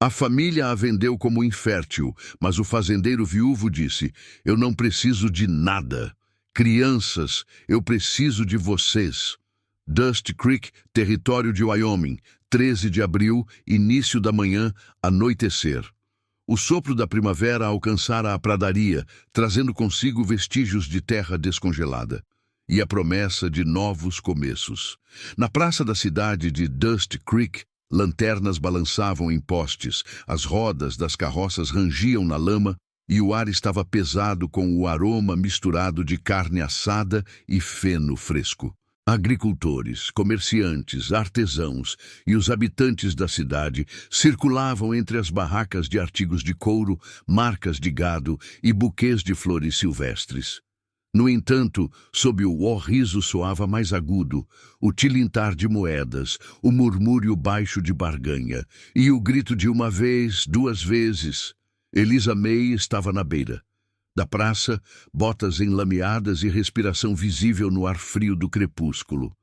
A família a vendeu como infértil, mas o fazendeiro viúvo disse: eu não preciso de nada. Crianças, eu preciso de vocês. Dust Creek, território de Wyoming, 13 de abril, início da manhã, anoitecer. O sopro da primavera alcançara a pradaria, trazendo consigo vestígios de terra descongelada e a promessa de novos começos. Na praça da cidade de Dust Creek, lanternas balançavam em postes, as rodas das carroças rangiam na lama e o ar estava pesado com o aroma misturado de carne assada e feno fresco. Agricultores, comerciantes, artesãos e os habitantes da cidade circulavam entre as barracas de artigos de couro, marcas de gado e buquês de flores silvestres. No entanto, sob o ó-riso soava mais agudo, o tilintar de moedas, o murmúrio baixo de barganha e o grito de uma vez, duas vezes. Elisa May estava na beira da praça, botas enlameadas e respiração visível no ar frio do crepúsculo.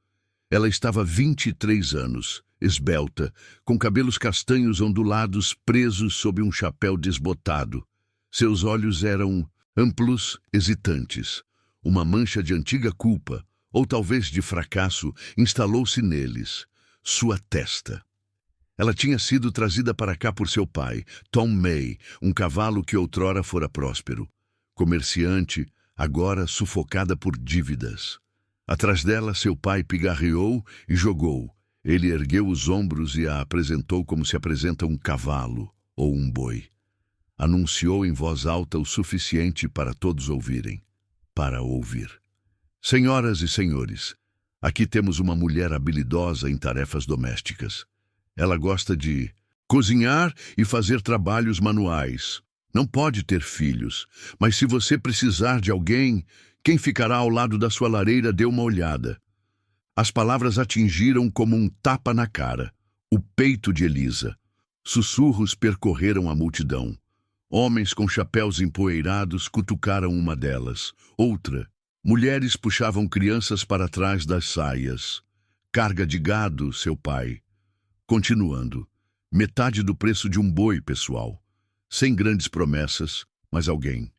Ela estava 23 anos, esbelta, com cabelos castanhos ondulados presos sob um chapéu desbotado. Seus olhos eram amplos, hesitantes. Uma mancha de antiga culpa, ou talvez de fracasso, instalou-se neles. Sua testa. Ela tinha sido trazida para cá por seu pai, Tom May, um cavalo que outrora fora próspero. Comerciante, agora sufocada por dívidas. Atrás dela, seu pai pigarreou e jogou. Ele ergueu os ombros e a apresentou como se apresenta um cavalo ou um boi. Anunciou em voz alta o suficiente para todos ouvirem. Para ouvir. Senhoras e senhores, aqui temos uma mulher habilidosa em tarefas domésticas. Ela gosta de cozinhar e fazer trabalhos manuais. Não pode ter filhos, mas se você precisar de alguém, quem ficará ao lado da sua lareira, dê uma olhada. As palavras atingiram como um tapa na cara o peito de Elisa. Sussurros percorreram a multidão. Homens com chapéus empoeirados cutucaram uma delas. Outra. Mulheres puxavam crianças para trás das saias. Carga de gado, seu pai. Continuando. Metade do preço de um boi, pessoal. Sem grandes promessas, mas alguém.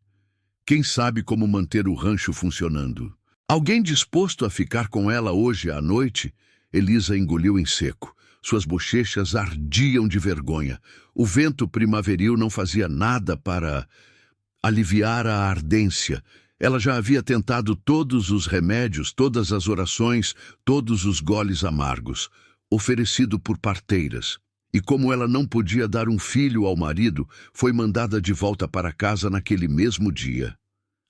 Quem sabe como manter o rancho funcionando? Alguém disposto a ficar com ela hoje à noite? Elisa engoliu em seco. Suas bochechas ardiam de vergonha. O vento primaveril não fazia nada para aliviar a ardência. Ela já havia tentado todos os remédios, todas as orações, todos os goles amargos, oferecido por parteiras. E como ela não podia dar um filho ao marido, foi mandada de volta para casa naquele mesmo dia.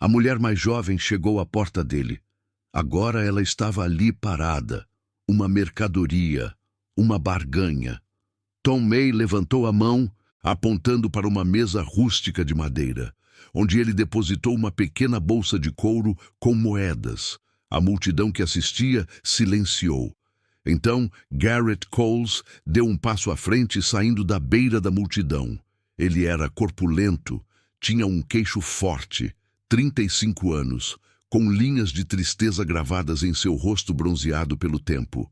A mulher mais jovem chegou à porta dele. Agora ela estava ali parada, uma mercadoria, uma barganha. Tom May levantou a mão, apontando para uma mesa rústica de madeira, onde ele depositou uma pequena bolsa de couro com moedas. A multidão que assistia silenciou. Então, Garrett Coles deu um passo à frente, saindo da beira da multidão. Ele era corpulento, tinha um queixo forte, 35 anos, com linhas de tristeza gravadas em seu rosto bronzeado pelo tempo.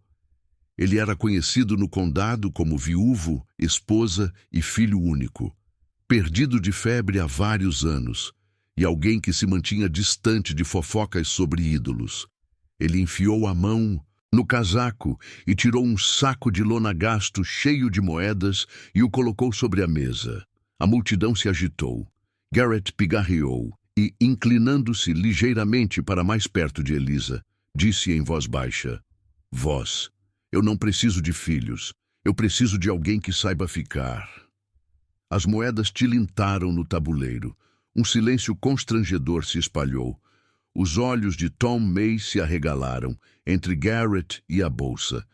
Ele era conhecido no condado como viúvo, esposa e filho único, perdido de febre há vários anos, e alguém que se mantinha distante de fofocas sobre ídolos. Ele enfiou a mão no casaco e tirou um saco de lona gasto cheio de moedas e o colocou sobre a mesa. A multidão se agitou. Garrett pigarreou e, inclinando-se ligeiramente para mais perto de Elisa, disse em voz baixa: Vós, eu não preciso de filhos. Eu preciso de alguém que saiba ficar. As moedas tilintaram no tabuleiro. Um silêncio constrangedor se espalhou. Os olhos de Tom May se arregalaram entre Garrett e a bolsa.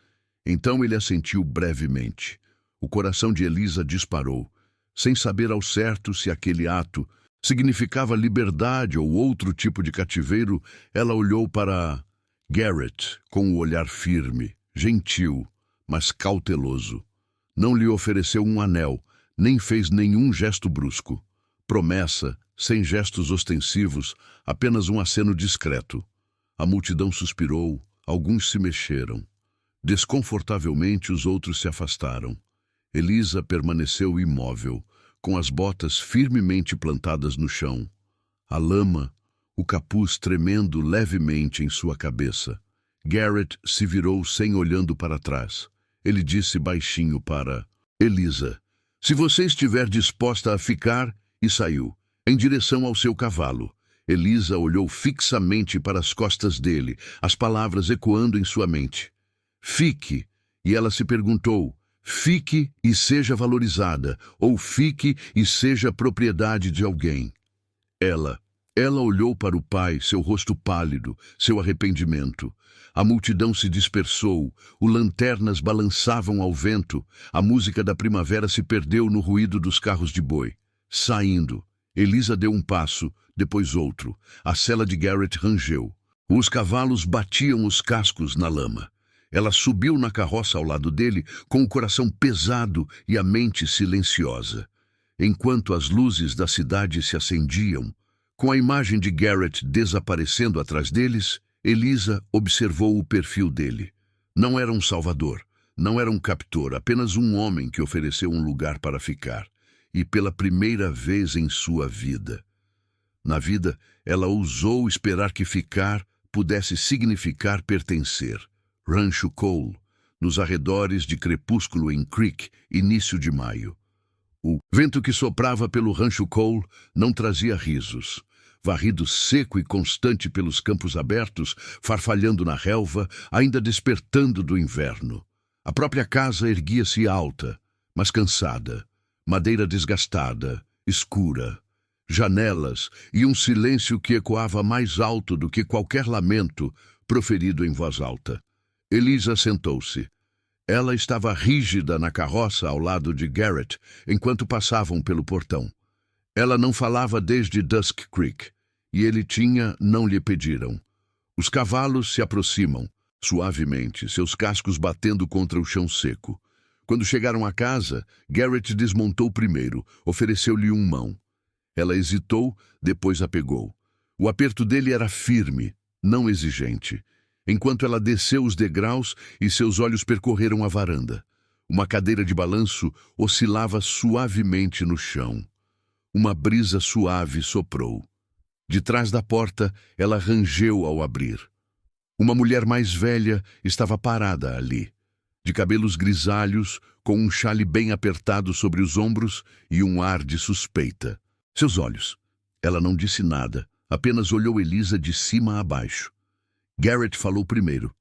Então ele assentiu brevemente. O coração de Elisa disparou. Sem saber ao certo se aquele ato significava liberdade ou outro tipo de cativeiro, ela olhou para Garrett com o olhar firme, gentil, mas cauteloso. Não lhe ofereceu um anel, nem fez nenhum gesto brusco. Promessa, sem gestos ostensivos, apenas um aceno discreto. A multidão suspirou, alguns se mexeram. Desconfortavelmente, os outros se afastaram. Elisa permaneceu imóvel, com as botas firmemente plantadas no chão. A lama, o capuz tremendo levemente em sua cabeça. Garrett se virou sem olhando para trás. Ele disse baixinho para Elisa: "Se você estiver disposta a ficar", e saiu, em direção ao seu cavalo. Elisa olhou fixamente para as costas dele, as palavras ecoando em sua mente. "Fique", e ela se perguntou: "Fique e seja valorizada, ou fique e seja propriedade de alguém?" Ela olhou para o pai, seu rosto pálido, seu arrependimento. A multidão se dispersou, os lanternas balançavam ao vento, a música da primavera se perdeu no ruído dos carros de boi. Saindo, Elisa deu um passo, depois outro. A sela de Garrett rangeu. Os cavalos batiam os cascos na lama. Ela subiu na carroça ao lado dele, com o coração pesado e a mente silenciosa. Enquanto as luzes da cidade se acendiam, com a imagem de Garrett desaparecendo atrás deles, Elisa observou o perfil dele. Não era um salvador, não era um captor, apenas um homem que ofereceu um lugar para ficar. E pela primeira vez em sua vida. Na vida, ela ousou esperar que ficar pudesse significar pertencer. Rancho Cole, nos arredores de Crepúsculo em Creek, início de maio. O vento que soprava pelo Rancho Cole não trazia risos. Varrido seco e constante pelos campos abertos, farfalhando na relva, ainda despertando do inverno. A própria casa erguia-se alta, mas cansada. Madeira desgastada, escura. Janelas e um silêncio que ecoava mais alto do que qualquer lamento proferido em voz alta. Elisa sentou-se. Ela estava rígida na carroça ao lado de Garrett enquanto passavam pelo portão. Ela não falava desde Dusk Creek, e ele não lhe pediram. Os cavalos se aproximam, suavemente, seus cascos batendo contra o chão seco. Quando chegaram à casa, Garrett desmontou primeiro, ofereceu-lhe uma mão. Ela hesitou, depois a pegou. O aperto dele era firme, não exigente. Enquanto ela desceu os degraus e seus olhos percorreram a varanda. Uma cadeira de balanço oscilava suavemente no chão. Uma brisa suave soprou. De trás da porta, ela rangeu ao abrir. Uma mulher mais velha estava parada ali, de cabelos grisalhos, com um xale bem apertado sobre os ombros e um ar de suspeita. Seus olhos. Ela não disse nada, apenas olhou Elisa de cima a baixo. Garrett falou primeiro.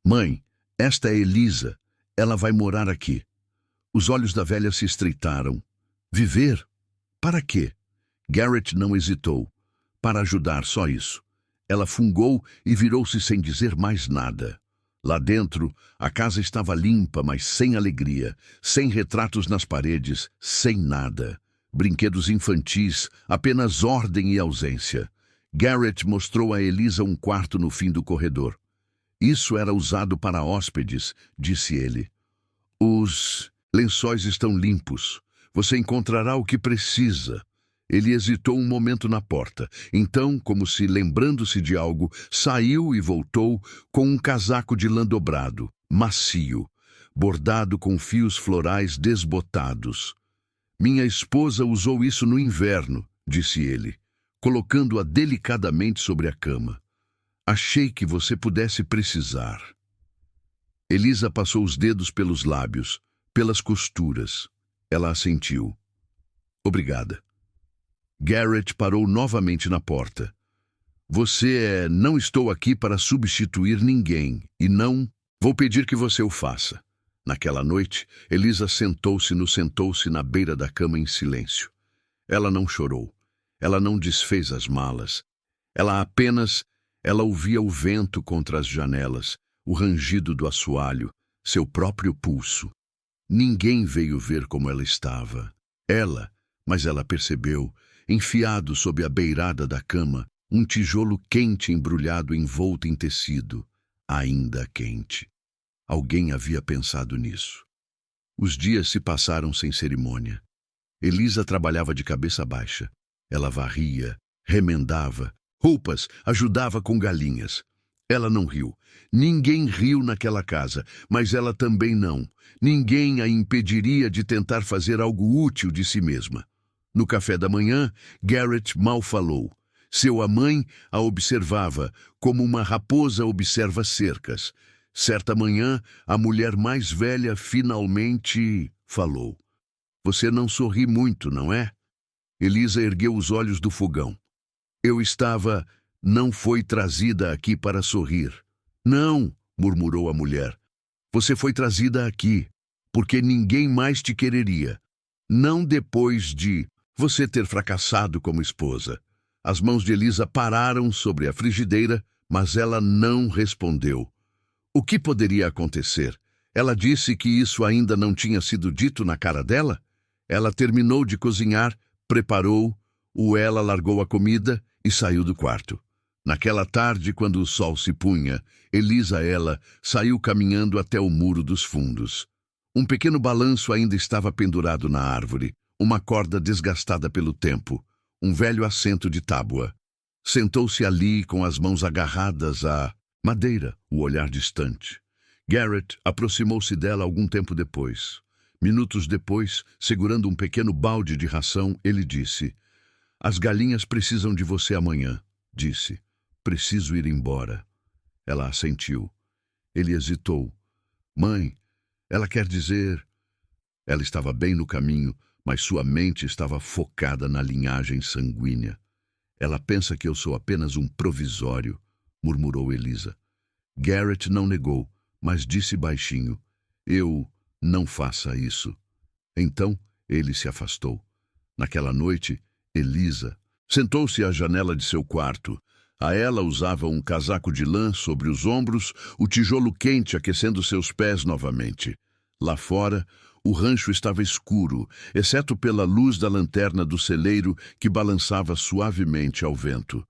"Mãe, esta é Elisa. Ela vai morar aqui." Os olhos da velha se estreitaram. "Viver? Para quê?" Garrett não hesitou. "Para ajudar, só isso." Ela fungou e virou-se sem dizer mais nada. Lá dentro, a casa estava limpa, mas sem alegria, sem retratos nas paredes, sem nada. Brinquedos infantis, apenas ordem e ausência. Garrett mostrou a Elisa um quarto no fim do corredor. "Isso era usado para hóspedes", disse ele. "Os lençóis estão limpos. Você encontrará o que precisa." Ele hesitou um momento na porta. Então, como se lembrando-se de algo, saiu e voltou com um casaco de lã dobrado, macio, bordado com fios florais desbotados. "Minha esposa usou isso no inverno", disse ele, colocando-a delicadamente sobre a cama. "Achei que você pudesse precisar." Elisa passou os dedos pelos lábios, pelas costuras. Ela assentiu. "Obrigada." Garrett parou novamente na porta. Não estou aqui para substituir ninguém, e não vou pedir que você o faça." Naquela noite, Elisa sentou-se na beira da cama em silêncio. Ela não chorou. Ela não desfez as malas. Ela ouvia o vento contra as janelas, o rangido do assoalho, seu próprio pulso. Ninguém veio ver como ela estava. Mas ela percebeu, enfiado sob a beirada da cama, um tijolo quente embrulhado envolto em tecido, ainda quente. Alguém havia pensado nisso. Os dias se passaram sem cerimônia. Elisa trabalhava de cabeça baixa. Ela varria, remendava, roupas, ajudava com galinhas. Ela não riu. Ninguém riu naquela casa, mas ela também não. Ninguém a impediria de tentar fazer algo útil de si mesma. No café da manhã, Garrett mal falou. Sua mãe a observava, como uma raposa observa cercas. Certa manhã, a mulher mais velha finalmente falou. Você não sorri muito, não é? Elisa ergueu os olhos do fogão. Não foi trazida aqui para sorrir. Não, murmurou a mulher. Você foi trazida aqui, porque ninguém mais te quereria. Não depois de você ter fracassado como esposa. As mãos de Elisa pararam sobre a frigideira, mas ela não respondeu. O que poderia acontecer? Ela disse que isso ainda não tinha sido dito na cara dela? Ela terminou de cozinhar, preparou, ela largou a comida e saiu do quarto. Naquela tarde, quando o sol se punha, Elisa saiu caminhando até o muro dos fundos. Um pequeno balanço ainda estava pendurado na árvore, uma corda desgastada pelo tempo, um velho assento de tábua. Sentou-se ali com as mãos agarradas à madeira, o olhar distante. Garrett aproximou-se dela algum tempo depois. Minutos depois, segurando um pequeno balde de ração, ele disse: As galinhas precisam de você amanhã, disse. Preciso ir embora. Ela assentiu. Ele hesitou. Mãe, ela quer dizer... Ela estava bem no caminho, mas sua mente estava focada na linhagem sanguínea. Ela pensa que eu sou apenas um provisório, murmurou Elisa. Garrett não negou, mas disse baixinho. Não faça isso. Então, ele se afastou. Naquela noite, Elisa sentou-se à janela de seu quarto. Ela usava um casaco de lã sobre os ombros, o tijolo quente aquecendo seus pés novamente. Lá fora, o rancho estava escuro, exceto pela luz da lanterna do celeiro que balançava suavemente ao vento.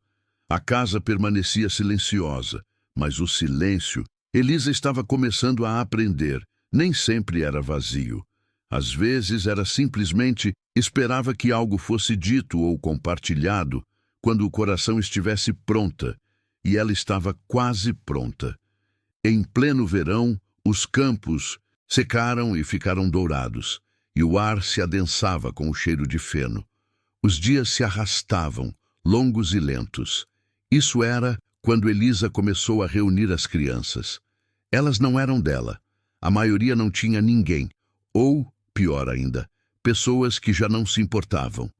A casa permanecia silenciosa, mas o silêncio, Elisa estava começando a aprender, nem sempre era vazio. Às vezes era simplesmente esperava que algo fosse dito ou compartilhado quando o coração estivesse pronta, e ela estava quase pronta. Em pleno verão, os campos secaram e ficaram dourados, e o ar se adensava com o cheiro de feno. Os dias se arrastavam, longos e lentos. Isso era quando Elisa começou a reunir as crianças. Elas não eram dela. A maioria não tinha ninguém. Ou, pior ainda, pessoas que já não se importavam.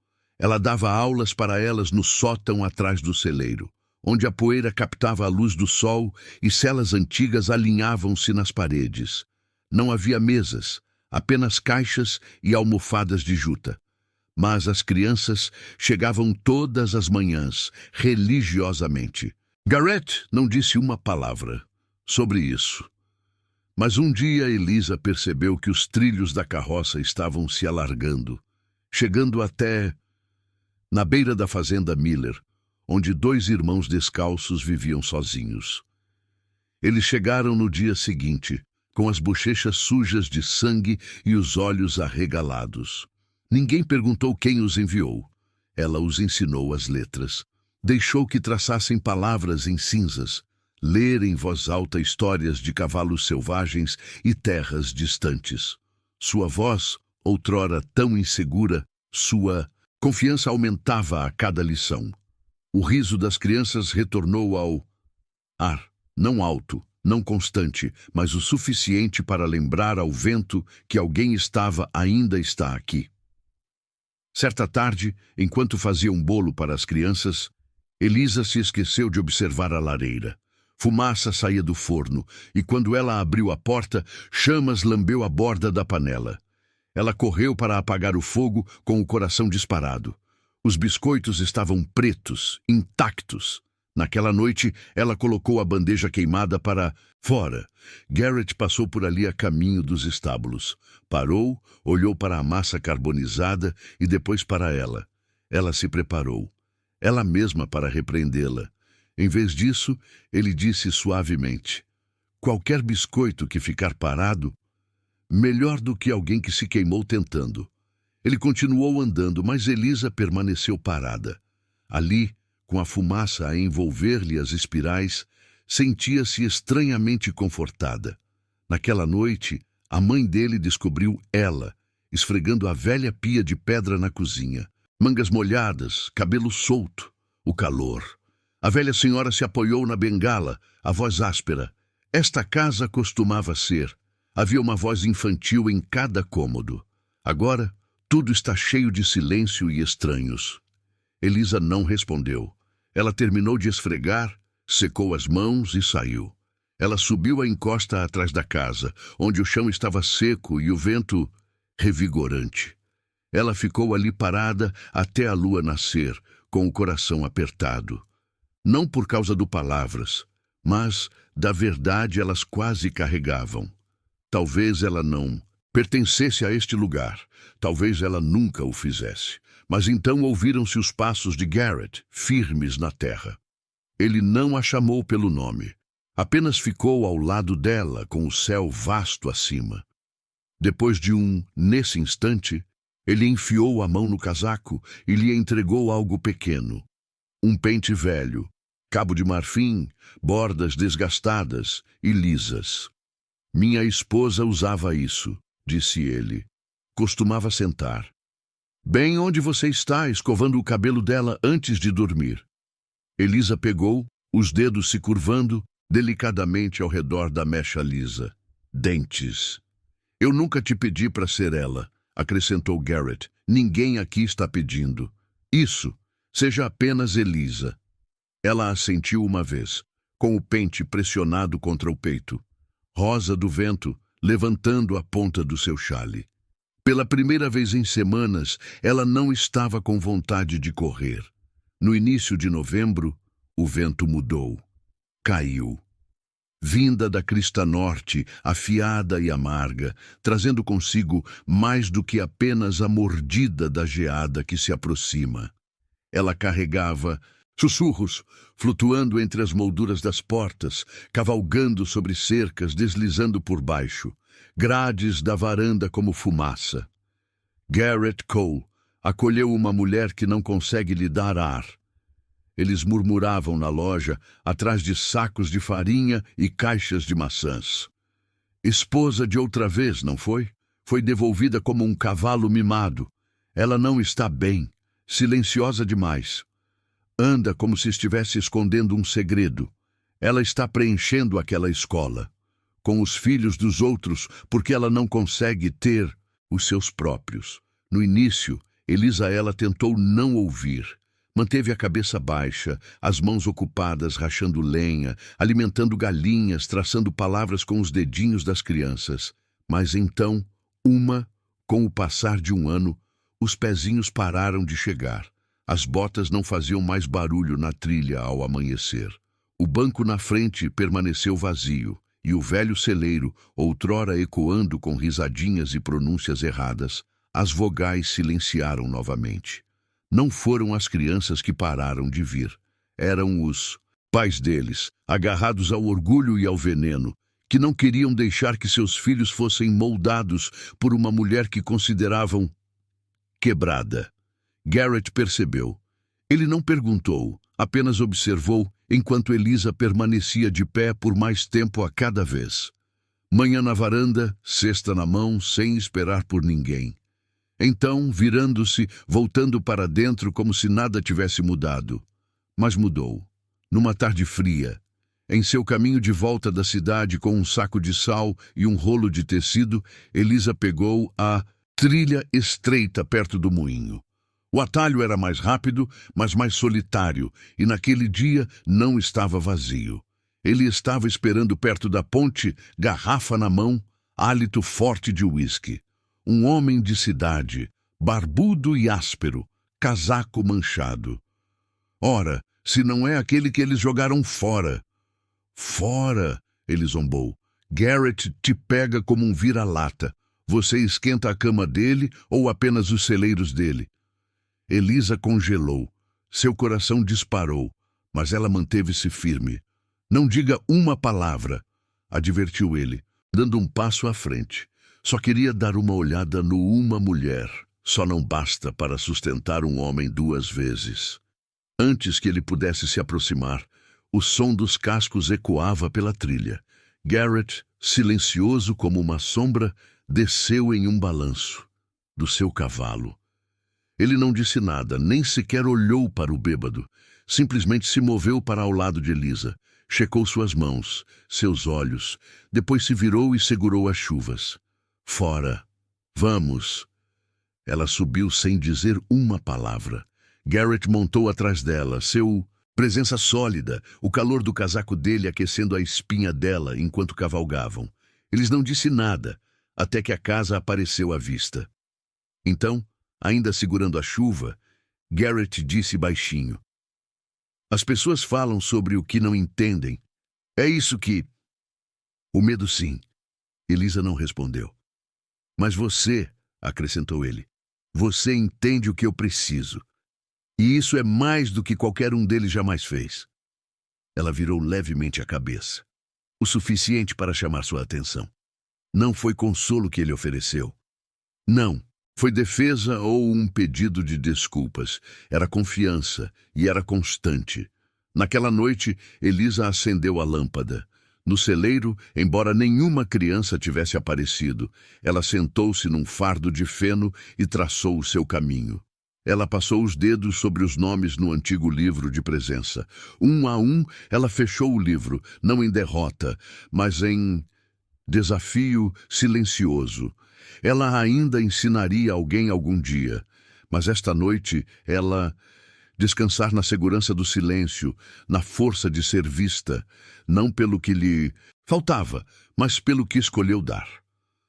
Ela dava aulas para elas no sótão atrás do celeiro, onde a poeira captava a luz do sol e celas antigas alinhavam-se nas paredes. Não havia mesas, apenas caixas e almofadas de juta. Mas as crianças chegavam todas as manhãs, religiosamente. Garrett não disse uma palavra sobre isso. Mas um dia Elisa percebeu que os trilhos da carroça estavam se alargando, chegando até na beira da fazenda Miller, onde 2 irmãos descalços viviam sozinhos. Eles chegaram no dia seguinte, com as bochechas sujas de sangue e os olhos arregalados. Ninguém perguntou quem os enviou. Ela os ensinou as letras. Deixou que traçassem palavras em cinzas, ler em voz alta histórias de cavalos selvagens e terras distantes. Sua voz, outrora tão insegura, sua confiança aumentava a cada lição. O riso das crianças retornou ao ar, não alto, não constante, mas o suficiente para lembrar ao vento que alguém ainda está aqui. Certa tarde, enquanto fazia um bolo para as crianças, Elisa se esqueceu de observar a lareira. Fumaça saía do forno, e quando ela abriu a porta, chamas lambeu a borda da panela. Ela correu para apagar o fogo com o coração disparado. Os biscoitos estavam pretos, intactos. Naquela noite, ela colocou a bandeja queimada para fora. Garrett passou por ali a caminho dos estábulos. Parou, olhou para a massa carbonizada e depois para ela. Ela se preparou, ela mesma para repreendê-la. Em vez disso, ele disse suavemente: qualquer biscoito que ficar parado, melhor do que alguém que se queimou tentando. Ele continuou andando, mas Elisa permaneceu parada. Ali, com a fumaça a envolver-lhe as espirais, sentia-se estranhamente confortada. Naquela noite, a mãe dele descobriu ela, esfregando a velha pia de pedra na cozinha. Mangas molhadas, cabelo solto, o calor. A velha senhora se apoiou na bengala, a voz áspera. Esta casa costumava ser. Havia uma voz infantil em cada cômodo. Agora, tudo está cheio de silêncio e estranhos. Elisa não respondeu. Ela terminou de esfregar, secou as mãos e saiu. Ela subiu a encosta atrás da casa, onde o chão estava seco e o vento revigorante. Ela ficou ali parada até a lua nascer, com o coração apertado. Não por causa do palavras, mas da verdade elas quase carregavam. Talvez ela não pertencesse a este lugar, talvez ela nunca o fizesse. Mas então ouviram-se os passos de Garrett, firmes na terra. Ele não a chamou pelo nome. Apenas ficou ao lado dela, com o céu vasto acima. Depois de nesse instante, ele enfiou a mão no casaco e lhe entregou algo pequeno. Um pente velho, cabo de marfim, bordas desgastadas e lisas. Minha esposa usava isso, disse ele. Costumava sentar. Bem onde você está, escovando o cabelo dela antes de dormir. Elisa pegou, os dedos se curvando delicadamente ao redor da mecha lisa. Dentes. Eu nunca te pedi para ser ela, acrescentou Garrett. Ninguém aqui está pedindo. Isso, seja apenas Elisa. Ela assentiu uma vez, com o pente pressionado contra o peito. Rosa do vento, levantando a ponta do seu chale. Pela primeira vez em semanas, ela não estava com vontade de correr. No início de novembro, o vento mudou. Caiu. Vinda da crista norte, afiada e amarga, trazendo consigo mais do que apenas a mordida da geada que se aproxima. Ela carregava sussurros, flutuando entre as molduras das portas, cavalgando sobre cercas, deslizando por baixo. Grades da varanda como fumaça. Garrett Cole acolheu uma mulher que não consegue lhe dar ar. Eles murmuravam na loja, atrás de sacos de farinha e caixas de maçãs. Esposa de outra vez, não foi? Foi devolvida como um cavalo mimado. Ela não está bem, silenciosa demais. Anda como se estivesse escondendo um segredo. Ela está preenchendo aquela escola com os filhos dos outros, porque ela não consegue ter os seus próprios. No início, Elisaela tentou não ouvir. Manteve a cabeça baixa, as mãos ocupadas rachando lenha, alimentando galinhas, traçando palavras com os dedinhos das crianças. Mas então, com o passar de um ano, os pezinhos pararam de chegar. As botas não faziam mais barulho na trilha ao amanhecer. O banco na frente permaneceu vazio. E o velho celeiro, outrora ecoando com risadinhas e pronúncias erradas, as vogais silenciaram novamente. Não foram as crianças que pararam de vir. Eram os pais deles, agarrados ao orgulho e ao veneno, que não queriam deixar que seus filhos fossem moldados por uma mulher que consideravam quebrada. Garrett percebeu. Ele não perguntou, apenas observou, enquanto Elisa permanecia de pé por mais tempo a cada vez. Manhã na varanda, cesta na mão, sem esperar por ninguém. Então, virando-se, voltando para dentro como se nada tivesse mudado. Mas mudou. Numa tarde fria, em seu caminho de volta da cidade com um saco de sal e um rolo de tecido, Elisa pegou a trilha estreita perto do moinho. O atalho era mais rápido, mas mais solitário, e naquele dia não estava vazio. Ele estava esperando perto da ponte, garrafa na mão, hálito forte de uísque. Um homem de cidade, barbudo e áspero, casaco manchado. Ora, se não é aquele que eles jogaram fora. Fora, ele zombou. Garrett te pega como um vira-lata. Você esquenta a cama dele ou apenas os celeiros dele? Elisa congelou. Seu coração disparou, mas ela manteve-se firme. Não diga uma palavra, advertiu ele, dando um passo à frente. Só queria dar uma olhada no uma mulher. Só não basta para sustentar um homem 2 vezes. Antes que ele pudesse se aproximar, O som dos cascos ecoava pela trilha. Garrett, silencioso como uma sombra, desceu em um balanço do seu cavalo. Ele não disse nada, nem sequer olhou para o bêbado. Simplesmente se moveu para ao lado de Elisa. Checou suas mãos, seus olhos. Depois se virou e segurou as chuvas. Fora. Vamos. Ela subiu sem dizer uma palavra. Garrett montou atrás dela, seu presença sólida, o calor do casaco dele aquecendo a espinha dela enquanto cavalgavam. Eles não disseram nada, até que a casa apareceu à vista. Então, ainda segurando a chuva, Garrett disse baixinho: "As pessoas falam sobre o que não entendem. É isso que..." "O medo, sim." Elisa não respondeu. "Mas você," acrescentou ele, "você entende o que eu preciso. E isso é mais do que qualquer um deles jamais fez." Ela virou levemente a cabeça. O suficiente para chamar sua atenção. Não foi consolo que ele ofereceu. Não. Foi defesa ou um pedido de desculpas. Era confiança e era constante. Naquela noite, Elisa acendeu a lâmpada. No celeiro, embora nenhuma criança tivesse aparecido, ela sentou-se num fardo de feno e traçou o seu caminho. Ela passou os dedos sobre os nomes no antigo livro de presença. Um a um, ela fechou o livro, não em derrota, mas em desafio silencioso. Ela ainda ensinaria alguém algum dia, mas esta noite ela descansar na segurança do silêncio, na força de ser vista, não pelo que lhe faltava, mas pelo que escolheu dar.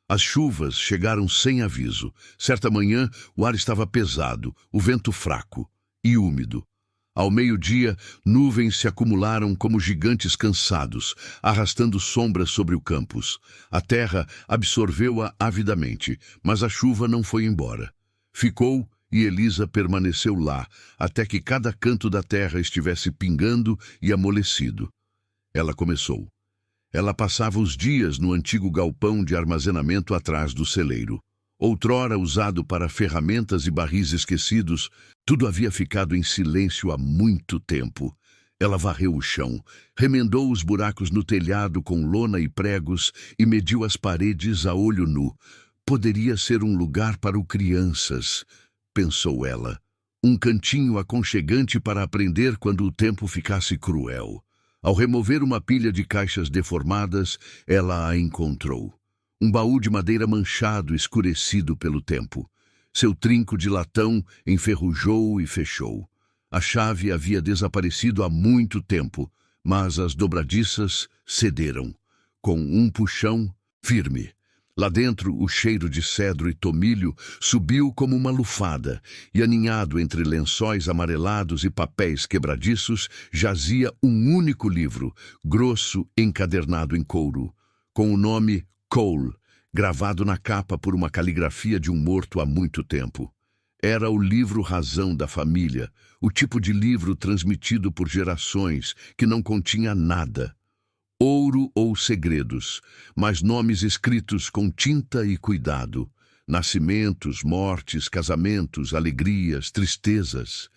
As chuvas chegaram sem aviso. Certa manhã, o ar estava pesado, o vento fraco e úmido. Ao meio-dia, nuvens se acumularam como gigantes cansados, arrastando sombras sobre o campus. A terra absorveu-a avidamente, mas a chuva não foi embora. Ficou e Elisa permaneceu lá, até que cada canto da terra estivesse pingando e amolecido. Ela começou. Ela passava os dias no antigo galpão de armazenamento atrás do celeiro. Outrora usado para ferramentas e barris esquecidos, tudo havia ficado em silêncio há muito tempo. Ela varreu o chão, remendou os buracos no telhado com lona e pregos e mediu as paredes a olho nu. Poderia ser um lugar para o crianças, pensou ela. Um cantinho aconchegante para aprender quando o tempo ficasse cruel. Ao remover uma pilha de caixas deformadas, ela a encontrou. Um baú de madeira manchado, escurecido pelo tempo. Seu trinco de latão enferrujou e fechou. A chave havia desaparecido há muito tempo, mas as dobradiças cederam, com um puxão firme. Lá dentro, o cheiro de cedro e tomilho subiu como uma lufada, e aninhado entre lençóis amarelados e papéis quebradiços, jazia um único livro, grosso, encadernado em couro, com o nome Cole, gravado na capa por uma caligrafia de um morto há muito tempo. Era o livro-razão da família, o tipo de livro transmitido por gerações que não continha nada. Ouro ou segredos, mas nomes escritos com tinta e cuidado. Nascimentos, mortes, casamentos, alegrias, tristezas.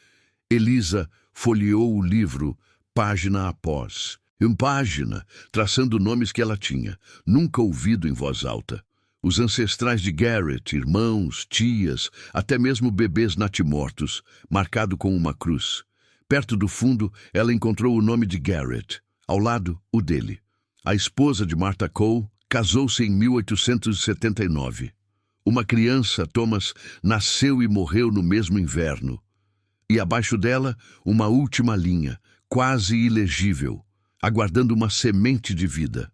Elisa folheou o livro, página após página, traçando nomes que ela tinha, nunca ouvido em voz alta. Os ancestrais de Garrett, irmãos, tias, até mesmo bebês natimortos, marcado com uma cruz. Perto do fundo, ela encontrou o nome de Garrett. Ao lado, o dele. A esposa de Martha Cole casou-se em 1879. Uma criança, Thomas, nasceu e morreu no mesmo inverno. E abaixo dela, uma última linha, quase ilegível, aguardando uma semente de vida.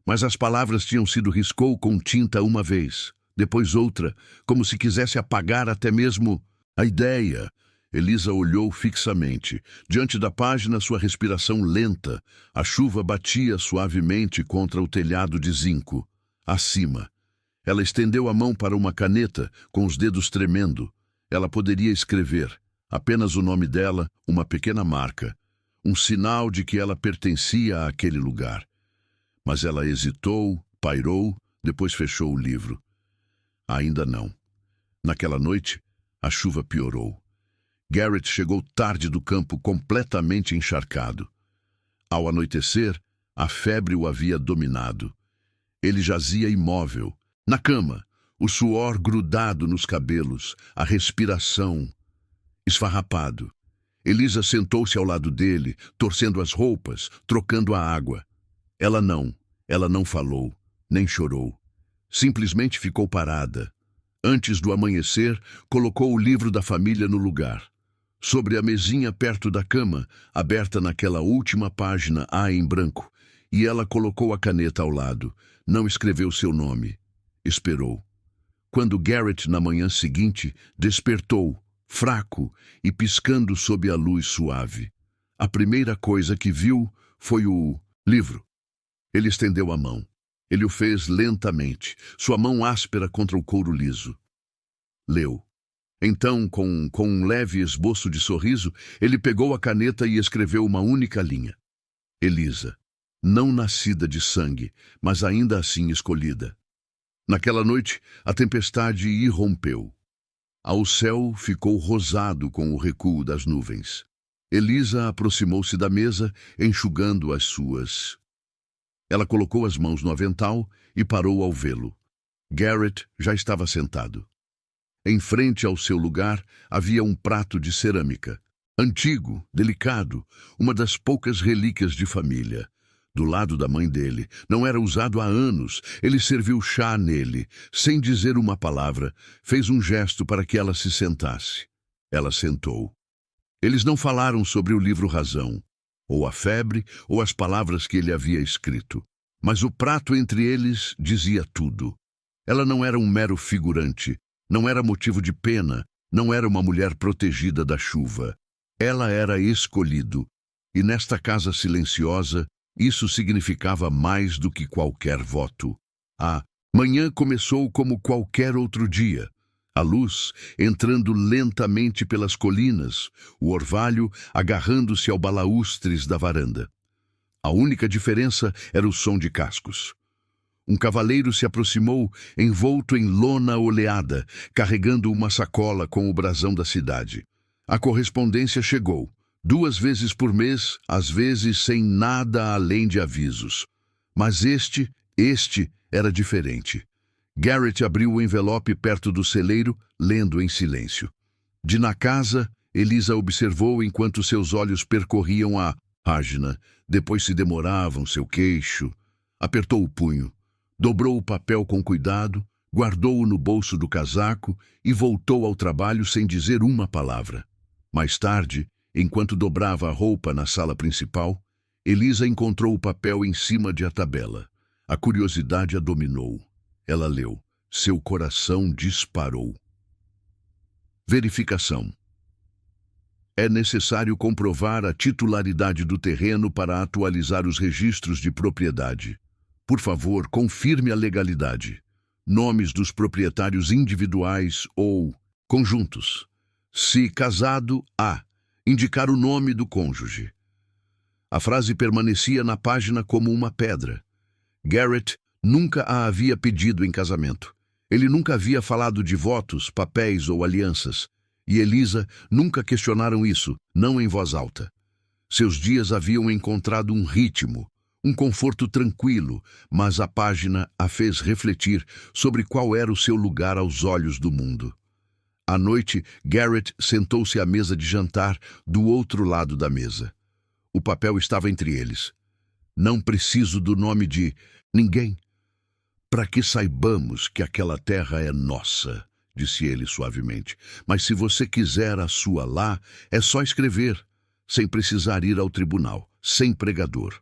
Mas as palavras tinham sido riscou com tinta uma vez, depois outra, como se quisesse apagar até mesmo a ideia. Elisa olhou fixamente. Diante da página, sua respiração lenta. A chuva batia suavemente contra o telhado de zinco. Acima. Ela estendeu a mão para uma caneta, com os dedos tremendo. Ela poderia escrever. Apenas o nome dela, uma pequena marca. Um sinal de que ela pertencia àquele lugar. Mas ela hesitou, pairou, depois fechou o livro. Ainda não. Naquela noite, a chuva piorou. Garrett chegou tarde do campo completamente encharcado. Ao anoitecer, a febre o havia dominado. Ele jazia imóvel, na cama, o suor grudado nos cabelos, a respiração esfarrapado. Elisa sentou-se ao lado dele, torcendo as roupas, trocando a água. Ela não falou, nem chorou. Simplesmente ficou parada. Antes do amanhecer, colocou o livro da família no lugar. Sobre a mesinha perto da cama, aberta naquela última página A em branco, e ela colocou a caneta ao lado. Não escreveu seu nome. Esperou. Quando Garrett, na manhã seguinte, despertou, fraco e piscando sob a luz suave, a primeira coisa que viu foi o livro. Ele estendeu a mão. Ele o fez lentamente, sua mão áspera contra o couro liso. Leu. Então, com um leve esboço de sorriso, ele pegou a caneta e escreveu uma única linha. Elisa, não nascida de sangue, mas ainda assim escolhida. Naquela noite, a tempestade irrompeu. Ao céu ficou rosado com o recuo das nuvens. Elisa aproximou-se da mesa, enxugando as suas. Ela colocou as mãos no avental e parou ao vê-lo. Garrett já estava sentado. Em frente ao seu lugar havia um prato de cerâmica. Antigo, delicado, uma das poucas relíquias de família. Do lado da mãe dele, não era usado há anos. Ele serviu chá nele, sem dizer uma palavra, fez um gesto para que ela se sentasse. Ela sentou. Eles não falaram sobre o livro Razão, ou a febre, ou as palavras que ele havia escrito. Mas o prato entre eles dizia tudo. Ela não era um mero figurante, não era motivo de pena, não era uma mulher protegida da chuva. Ela era escolhido, e nesta casa silenciosa, isso significava mais do que qualquer voto. A manhã começou como qualquer outro dia. A luz entrando lentamente pelas colinas, o orvalho agarrando-se ao balaústres da varanda. A única diferença era o som de cascos. Um cavaleiro se aproximou, envolto em lona oleada, carregando uma sacola com o brasão da cidade. A correspondência chegou. 2 vezes por mês, às vezes sem nada além de avisos. Mas este era diferente. Garrett abriu o envelope perto do celeiro, lendo em silêncio. De na casa, Elisa observou enquanto seus olhos percorriam a página, depois se demoravam seu queixo. Apertou o punho, dobrou o papel com cuidado, guardou-o no bolso do casaco e voltou ao trabalho sem dizer uma palavra. Mais tarde, enquanto dobrava a roupa na sala principal, Elisa encontrou o papel em cima de a tabela. A curiosidade a dominou. Ela leu. Seu coração disparou. Verificação. É necessário comprovar a titularidade do terreno para atualizar os registros de propriedade. Por favor, confirme a legalidade. Nomes dos proprietários individuais ou conjuntos. Se casado, A. Indicar o nome do cônjuge. A frase permanecia na página como uma pedra. Garrett nunca a havia pedido em casamento. Ele nunca havia falado de votos, papéis ou alianças. E Elisa nunca questionaram isso, não em voz alta. Seus dias haviam encontrado um ritmo, um conforto tranquilo, mas a página a fez refletir sobre qual era o seu lugar aos olhos do mundo. À noite, Garrett sentou-se à mesa de jantar do outro lado da mesa. O papel estava entre eles. Não preciso do nome de ninguém. Para que saibamos que aquela terra é nossa, disse ele suavemente. Mas se você quiser a sua lá, é só escrever, sem precisar ir ao tribunal, sem pregador.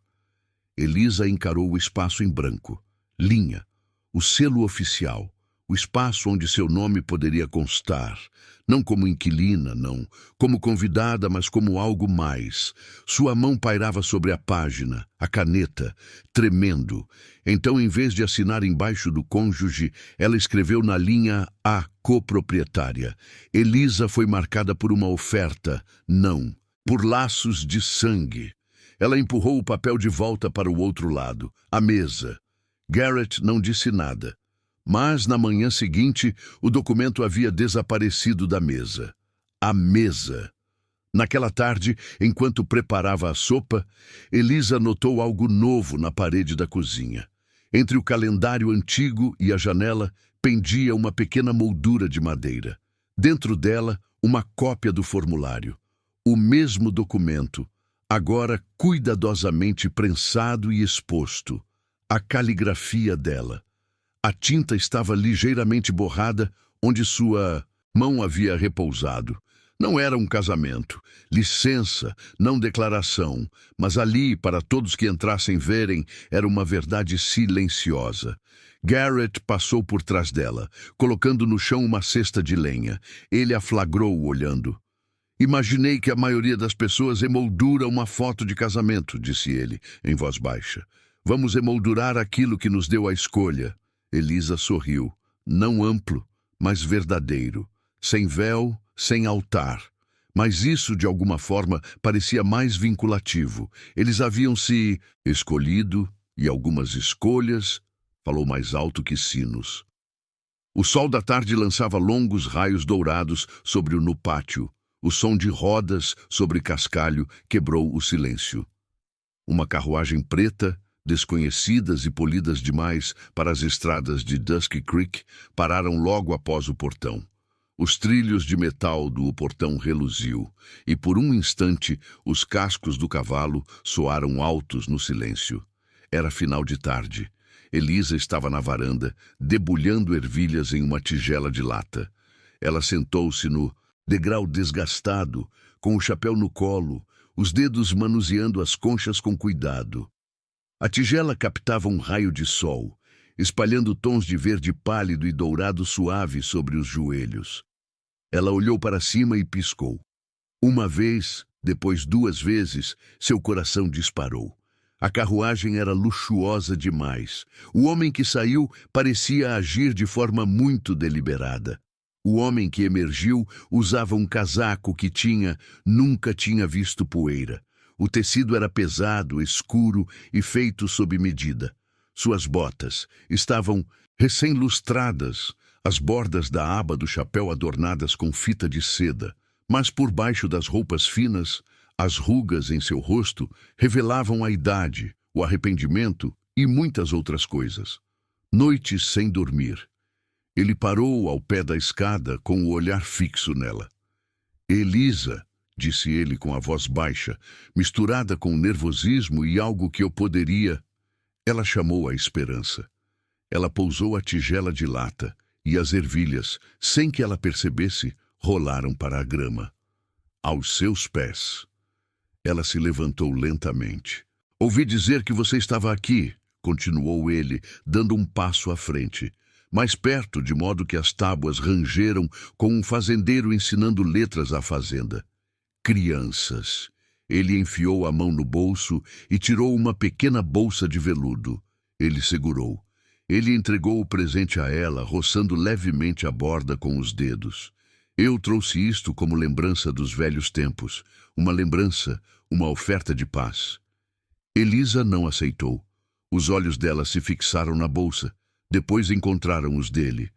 Elisa encarou o espaço em branco. Linha, o selo oficial. O espaço onde seu nome poderia constar, não como inquilina, não, como convidada, mas como algo mais. Sua mão pairava sobre a página, a caneta, tremendo. Então, em vez de assinar embaixo do cônjuge, ela escreveu na linha A coproprietária. Elisa foi marcada por uma oferta, não, por laços de sangue. Ela empurrou o papel de volta para o outro lado, a mesa. Garrett não disse nada. Mas, na manhã seguinte, o documento havia desaparecido da mesa. A mesa. Naquela tarde, enquanto preparava a sopa, Elisa notou algo novo na parede da cozinha. Entre o calendário antigo e a janela, pendia uma pequena moldura de madeira. Dentro dela, uma cópia do formulário. O mesmo documento, agora cuidadosamente prensado e exposto. A caligrafia dela. A tinta estava ligeiramente borrada onde sua mão havia repousado. Não era um casamento, licença, não declaração, mas ali, para todos que entrassem verem, era uma verdade silenciosa. Garrett passou por trás dela, colocando no chão uma cesta de lenha. Ele a flagrou olhando. Imaginei que a maioria das pessoas emoldura uma foto de casamento, disse ele, em voz baixa. Vamos emoldurar aquilo que nos deu a escolha. Elisa sorriu. Não amplo, mas verdadeiro. Sem véu, sem altar. Mas isso, de alguma forma, parecia mais vinculativo. Eles haviam se escolhido, e algumas escolhas, falou mais alto que sinos. O sol da tarde lançava longos raios dourados sobre o no pátio. O som de rodas sobre cascalho quebrou o silêncio. Uma carruagem preta, desconhecidas e polidas demais para as estradas de Dusky Creek, pararam logo após o portão. Os trilhos de metal do portão reluziu, e por um instante os cascos do cavalo soaram altos no silêncio. Era final de tarde. Elisa estava na varanda, debulhando ervilhas em uma tigela de lata. Ela sentou-se no degrau desgastado, com o chapéu no colo, os dedos manuseando as conchas com cuidado. A tigela captava um raio de sol, espalhando tons de verde pálido e dourado suave sobre os joelhos. Ela olhou para cima e piscou. Uma vez, depois 2 vezes, seu coração disparou. A carruagem era luxuosa demais. O homem que saiu parecia agir de forma muito deliberada. O homem que emergiu usava um casaco que nunca tinha visto poeira. O tecido era pesado, escuro e feito sob medida. Suas botas estavam recém-lustradas, as bordas da aba do chapéu adornadas com fita de seda, mas por baixo das roupas finas, as rugas em seu rosto revelavam a idade, o arrependimento e muitas outras coisas. Noites sem dormir. Ele parou ao pé da escada com o olhar fixo nela. Elisa, disse ele com a voz baixa, misturada com nervosismo e algo que eu poderia... Ela chamou a esperança. Ela pousou a tigela de lata e as ervilhas, sem que ela percebesse, rolaram para a grama. Aos seus pés. Ela se levantou lentamente. Ouvi dizer que você estava aqui, continuou ele, dando um passo à frente. Mais perto, de modo que as tábuas rangeram com um fazendeiro ensinando letras à fazenda. Crianças. Ele enfiou a mão no bolso e tirou uma pequena bolsa de veludo. Ele segurou. Ele entregou o presente a ela, roçando levemente a borda com os dedos. Eu trouxe isto como lembrança dos velhos tempos. Uma lembrança, uma oferta de paz. Elisa não aceitou. Os olhos dela se fixaram na bolsa. Depois encontraram os dele.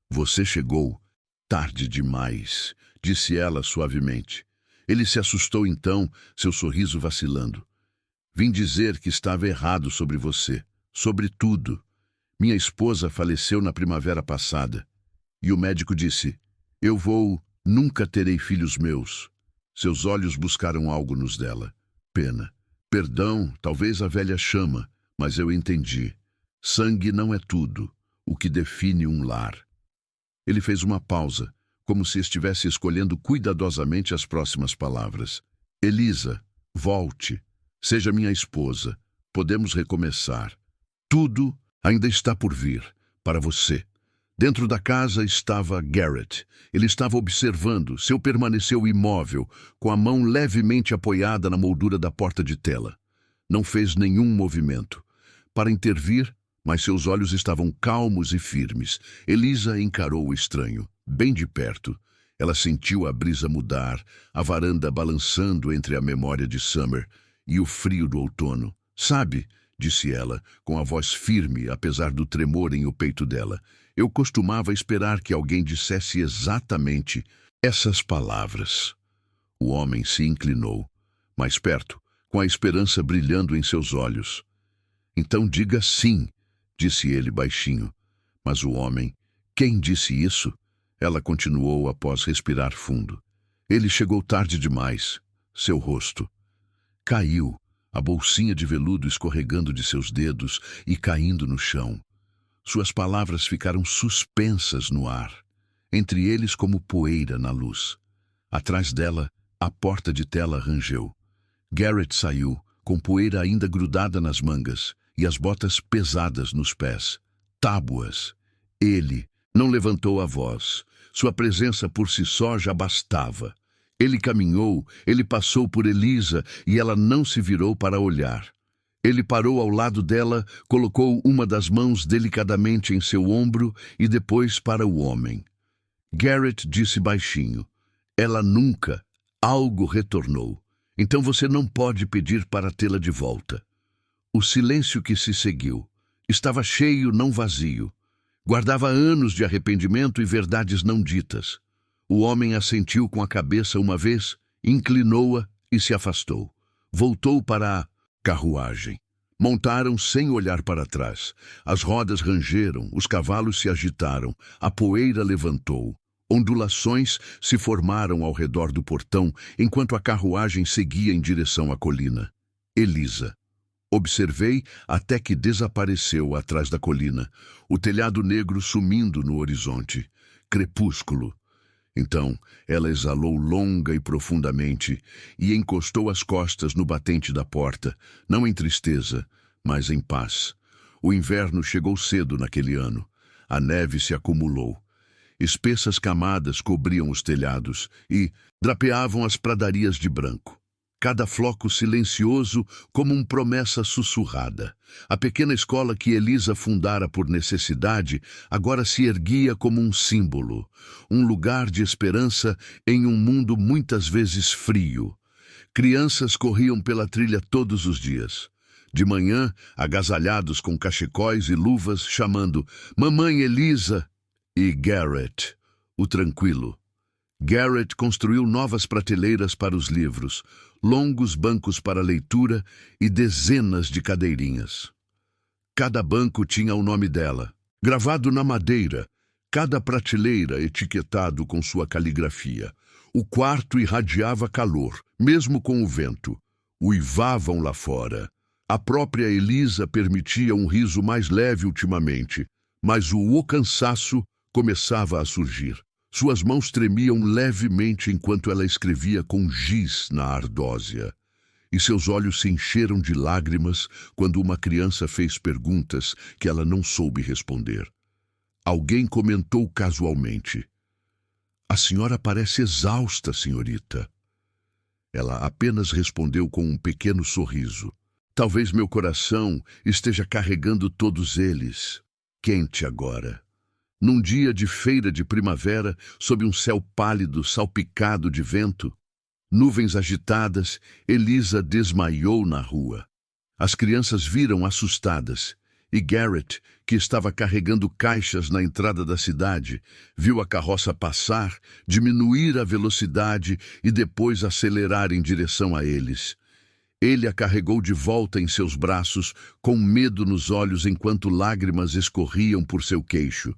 Você chegou tarde demais, disse ela suavemente. Ele se assustou então, seu sorriso vacilando. Vim dizer que estava errado sobre você, sobre tudo. Minha esposa faleceu na primavera passada. E o médico disse, nunca terei filhos meus. Seus olhos buscaram algo nos dela. Pena. Perdão, talvez a velha chama, mas eu entendi. Sangue não é tudo, o que define um lar. Ele fez uma pausa, como se estivesse escolhendo cuidadosamente as próximas palavras. Elisa, volte. Seja minha esposa. Podemos recomeçar. Tudo ainda está por vir, para você. Dentro da casa estava Garrett. Ele estava observando. Seu permaneceu imóvel, com a mão levemente apoiada na moldura da porta de tela. Não fez nenhum movimento. Para intervir, mas seus olhos estavam calmos e firmes. Elisa encarou o estranho, bem de perto. Ela sentiu a brisa mudar, a varanda balançando entre a memória de Summer e o frio do outono. Sabe, disse ela, com a voz firme, apesar do tremor em o peito dela, eu costumava esperar que alguém dissesse exatamente essas palavras. O homem se inclinou, mais perto, com a esperança brilhando em seus olhos. Então diga sim, disse ele baixinho. Mas o homem, quem disse isso? Ela continuou após respirar fundo. Ele chegou tarde demais. Seu rosto caiu, a bolsinha de veludo escorregando de seus dedos e caindo no chão. Suas palavras ficaram suspensas no ar, entre eles como poeira na luz. Atrás dela, a porta de tela rangeu. Garrett saiu, com poeira ainda grudada nas mangas e as botas pesadas nos pés. Tábuas. Ele não levantou a voz. Sua presença por si só já bastava. Ele caminhou, ele passou por Elisa e ela não se virou para olhar. Ele parou ao lado dela, colocou uma das mãos delicadamente em seu ombro e depois para o homem. Garrett disse baixinho, ela nunca, algo retornou. Então você não pode pedir para tê-la de volta. O silêncio que se seguiu estava cheio, não vazio. Guardava anos de arrependimento e verdades não ditas. O homem assentiu com a cabeça uma vez, inclinou-a e se afastou. Voltou para a carruagem. Montaram sem olhar para trás. As rodas rangeram, os cavalos se agitaram, a poeira levantou. Ondulações se formaram ao redor do portão, enquanto a carruagem seguia em direção à colina. Elisa. Observei até que desapareceu atrás da colina, o telhado negro sumindo no horizonte. Crepúsculo. Então, ela exalou longa e profundamente e encostou as costas no batente da porta, não em tristeza, mas em paz. O inverno chegou cedo naquele ano. A neve se acumulou. Espessas camadas cobriam os telhados e drapeavam as pradarias de branco. Cada floco silencioso como uma promessa sussurrada. A pequena escola que Elisa fundara por necessidade agora se erguia como um símbolo, um lugar de esperança em um mundo muitas vezes frio. Crianças corriam pela trilha todos os dias. De manhã, agasalhados com cachecóis e luvas, chamando Mamãe Elisa e Garrett, o tranquilo. Garrett construiu novas prateleiras para os livros, longos bancos para leitura e dezenas de cadeirinhas. Cada banco tinha o nome dela, gravado na madeira, cada prateleira etiquetado com sua caligrafia. O quarto irradiava calor, mesmo com o vento. Uivavam lá fora. A própria Elisa permitia um riso mais leve ultimamente, mas o cansaço começava a surgir. Suas mãos tremiam levemente enquanto ela escrevia com giz na ardósia. E seus olhos se encheram de lágrimas quando uma criança fez perguntas que ela não soube responder. Alguém comentou casualmente. A senhora parece exausta, senhorita. Ela apenas respondeu com um pequeno sorriso. Talvez meu coração esteja carregando todos eles. Quente agora. Num dia de feira de primavera, sob um céu pálido salpicado de vento, nuvens agitadas, Elisa desmaiou na rua. As crianças viram assustadas, e Garrett, que estava carregando caixas na entrada da cidade, viu a carroça passar, diminuir a velocidade e depois acelerar em direção a eles. Ele a carregou de volta em seus braços, com medo nos olhos enquanto lágrimas escorriam por seu queixo.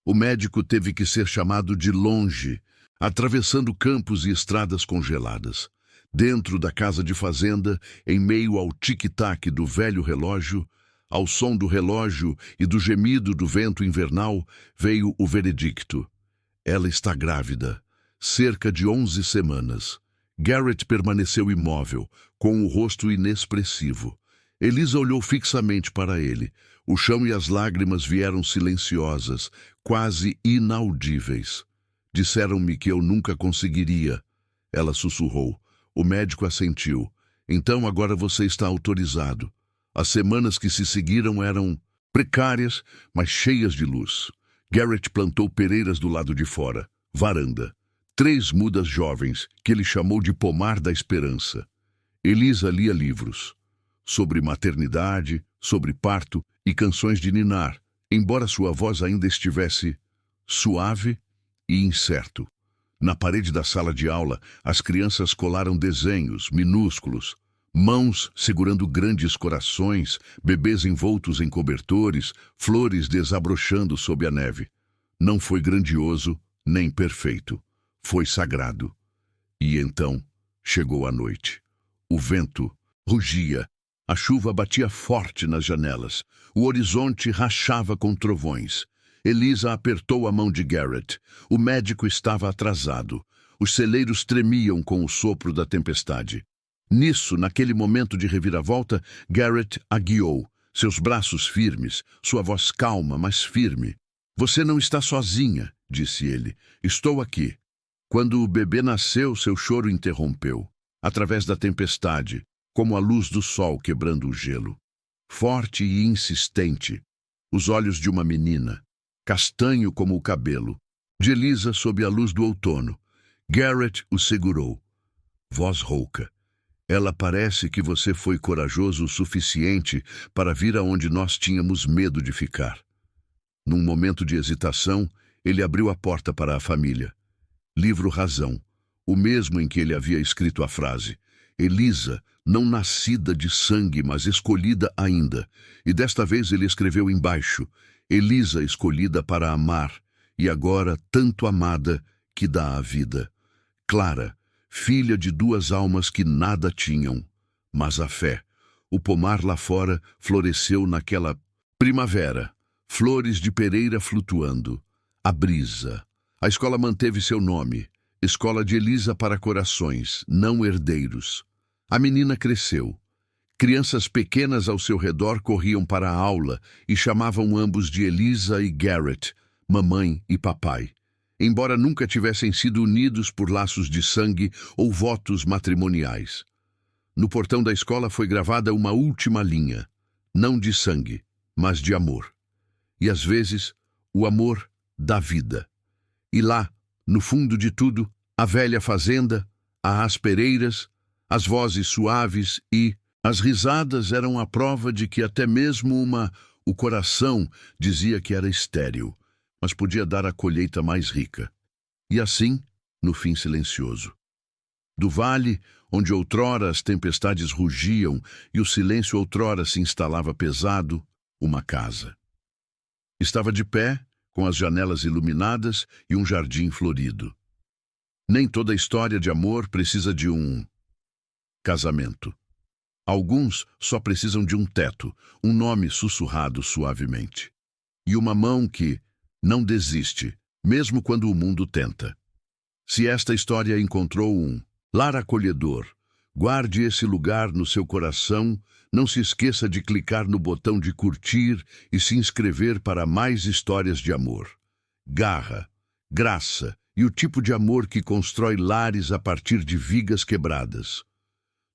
O médico teve que ser chamado de longe, atravessando campos e estradas congeladas. Dentro da casa de fazenda, em meio ao tic-tac do velho relógio, ao som do relógio e do gemido do vento invernal, veio o veredicto. Ela está grávida, cerca de 11 semanas. Garrett permaneceu imóvel, com o rosto inexpressivo. Elisa olhou fixamente para ele. O chão e as lágrimas vieram silenciosas, quase inaudíveis. Disseram-me que eu nunca conseguiria. Ela sussurrou. O médico assentiu. Então agora você está autorizado. As semanas que se seguiram eram precárias, mas cheias de luz. Garrett plantou pereiras do lado de fora, varanda. 3 mudas jovens, que ele chamou de pomar da esperança. Elisa lia livros. Sobre maternidade, sobre parto e canções de ninar, embora sua voz ainda estivesse suave e incerto. Na parede da sala de aula, as crianças colaram desenhos minúsculos, mãos segurando grandes corações, bebês envoltos em cobertores, flores desabrochando sob a neve. Não foi grandioso, nem perfeito. Foi sagrado. E então chegou a noite. O vento rugia, a chuva batia forte nas janelas, o horizonte rachava com trovões. Elisa apertou a mão de Garrett. O médico estava atrasado. Os celeiros tremiam com o sopro da tempestade. Nisso, naquele momento de reviravolta, Garrett a guiou, seus braços firmes, sua voz calma, mas firme. "Você não está sozinha", disse ele. "Estou aqui." Quando o bebê nasceu, seu choro interrompeu, através da tempestade, como a luz do sol quebrando o gelo. Forte e insistente, os olhos de uma menina, castanho como o cabelo, de Elisa sob a luz do outono. Garrett o segurou. Voz rouca. "Ela parece que você foi corajoso o suficiente para vir aonde nós tínhamos medo de ficar." Num momento de hesitação, ele abriu a porta para a família. Livro Razão, o mesmo em que ele havia escrito a frase. Elisa, não nascida de sangue, mas escolhida ainda. E desta vez ele escreveu embaixo: Elisa escolhida para amar, e agora tanto amada que dá a vida. Clara, filha de duas almas que nada tinham, mas a fé. O pomar lá fora floresceu naquela primavera, flores de pereira flutuando. A brisa. A escola manteve seu nome, Escola de Elisa para Corações, não herdeiros. A menina cresceu. Crianças pequenas ao seu redor corriam para a aula e chamavam ambos de Elisa e Garrett, mamãe e papai. Embora nunca tivessem sido unidos por laços de sangue ou votos matrimoniais. No portão da escola foi gravada uma última linha, não de sangue, mas de amor. E às vezes, o amor da vida. E lá, no fundo de tudo, a velha fazenda, as pereiras, as vozes suaves e as risadas eram a prova de que até mesmo o coração dizia que era estéril, mas podia dar a colheita mais rica. E assim, no fim silencioso. Do vale, onde outrora as tempestades rugiam e o silêncio outrora se instalava pesado, uma casa. Estava de pé, com as janelas iluminadas e um jardim florido. Nem toda história de amor precisa de um casamento. Alguns só precisam de um teto, um nome sussurrado suavemente. E uma mão que não desiste, mesmo quando o mundo tenta. Se esta história encontrou um lar acolhedor, guarde esse lugar no seu coração. Não se esqueça de clicar no botão de curtir e se inscrever para mais histórias de amor. Garra, graça e o tipo de amor que constrói lares a partir de vigas quebradas.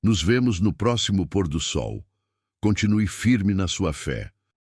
Nos vemos no próximo pôr do sol. Continue firme na sua fé.